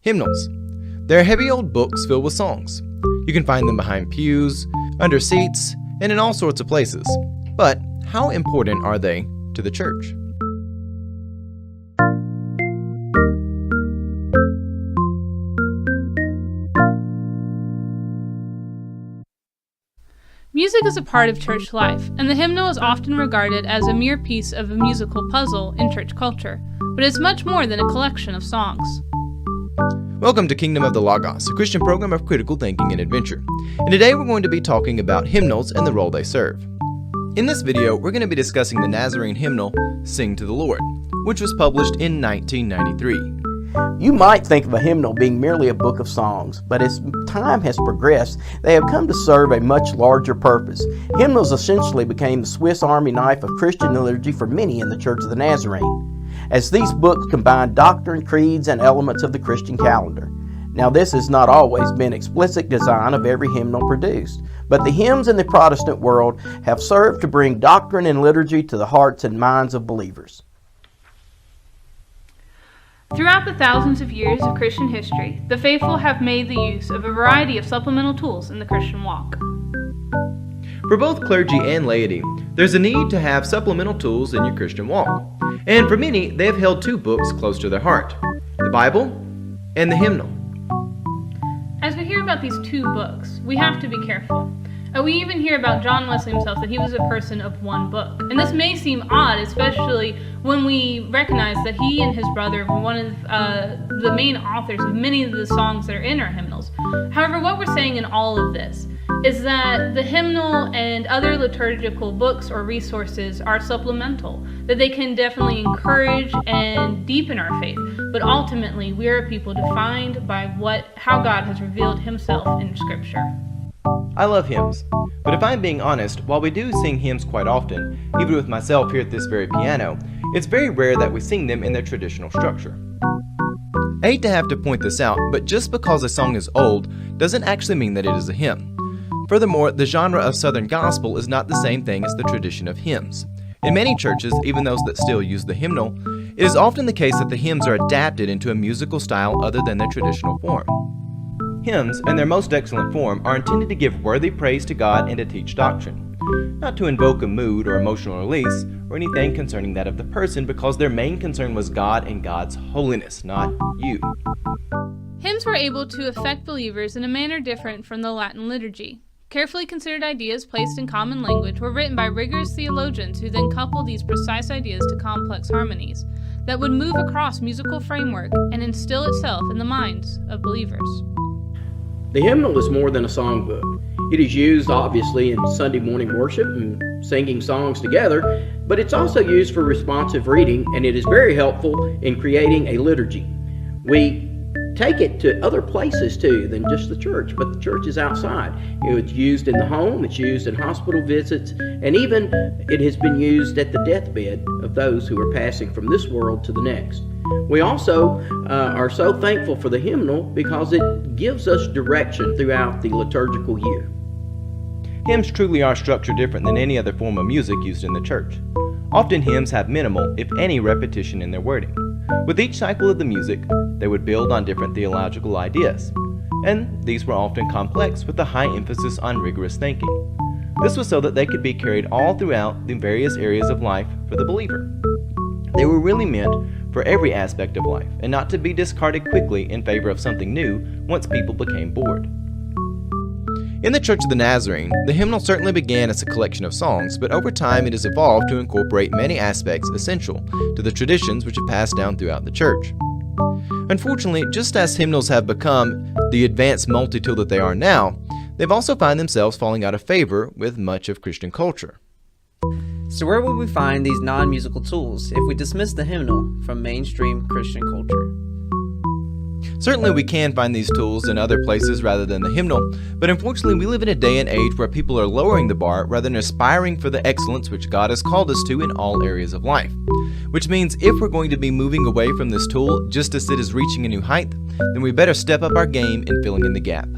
Hymnals. They're heavy old books filled with songs. You can find them behind pews, under seats, and in all sorts of places. But how important are they to the church? Music is a part of church life, and the hymnal is often regarded as a mere piece of a musical puzzle in church culture, but it's much more than a collection of songs. Welcome to Kingdom of the Logos, a Christian program of critical thinking and adventure. And today we're going to be talking about hymnals and the role they serve. In this video, we're going to be discussing the Nazarene hymnal, Sing to the Lord, which was published in 1993. You might think of a hymnal being merely a book of songs, but as time has progressed, they have come to serve a much larger purpose. Hymnals essentially became the Swiss Army knife of Christian liturgy for many in the Church of the Nazarene, as these books combine doctrine, creeds, and elements of the Christian calendar. Now, this has not always been explicit design of every hymnal produced, but the hymns in the Protestant world have served to bring doctrine and liturgy to the hearts and minds of believers. Throughout the thousands of years of Christian history, the faithful have made the use of a variety of supplemental tools in the Christian walk. For both clergy and laity, there's a need to have supplemental tools in your Christian walk. And for many, they have held two books close to their heart, the Bible and the hymnal. As we hear about these two books, we have to be careful. We even hear about John Wesley himself, that he was a person of one book. And this may seem odd, especially when we recognize that he and his brother were one of the main authors of many of the songs that are in our hymnals. However, what we're saying in all of this is that the hymnal and other liturgical books or resources are supplemental, that they can definitely encourage and deepen our faith, but ultimately we are a people defined by how God has revealed himself in Scripture. I love hymns, but if I'm being honest, while we do sing hymns quite often, even with myself here at this very piano, it's very rare that we sing them in their traditional structure. I hate to have to point this out, but just because a song is old doesn't actually mean that it is a hymn. Furthermore, the genre of Southern gospel is not the same thing as the tradition of hymns. In many churches, even those that still use the hymnal, it is often the case that the hymns are adapted into a musical style other than their traditional form. Hymns, in their most excellent form, are intended to give worthy praise to God and to teach doctrine, not to invoke a mood or emotional release or anything concerning that of the person, because their main concern was God and God's holiness, not you. Hymns were able to affect believers in a manner different from the Latin liturgy. Carefully considered ideas placed in common language were written by rigorous theologians who then coupled these precise ideas to complex harmonies that would move across musical framework and instill itself in the minds of believers. The hymnal is more than a songbook. It is used obviously in Sunday morning worship and singing songs together, but it's also used for responsive reading, and it is very helpful in creating a liturgy. We take it to other places too than just the church, but the church is outside. It's used in the home, it's used in hospital visits, and even it has been used at the deathbed of those who are passing from this world to the next. We also are so thankful for the hymnal because it gives us direction throughout the liturgical year. Hymns truly are structured different than any other form of music used in the church. Often hymns have minimal, if any, repetition in their wording. With each cycle of the music, they would build on different theological ideas, and these were often complex with a high emphasis on rigorous thinking. This was so that they could be carried all throughout the various areas of life for the believer. They were really meant for every aspect of life, and not to be discarded quickly in favor of something new once people became bored. In the Church of the Nazarene, the hymnal certainly began as a collection of songs, but over time it has evolved to incorporate many aspects essential to the traditions which have passed down throughout the church. Unfortunately, just as hymnals have become the advanced multi-tool that they are now, they've also found themselves falling out of favor with much of Christian culture. So where would we find these non-musical tools if we dismiss the hymnal from mainstream Christian culture? Certainly we can find these tools in other places rather than the hymnal, but unfortunately we live in a day and age where people are lowering the bar rather than aspiring for the excellence which God has called us to in all areas of life. Which means if we're going to be moving away from this tool just as it is reaching a new height, then we better step up our game in filling in the gap.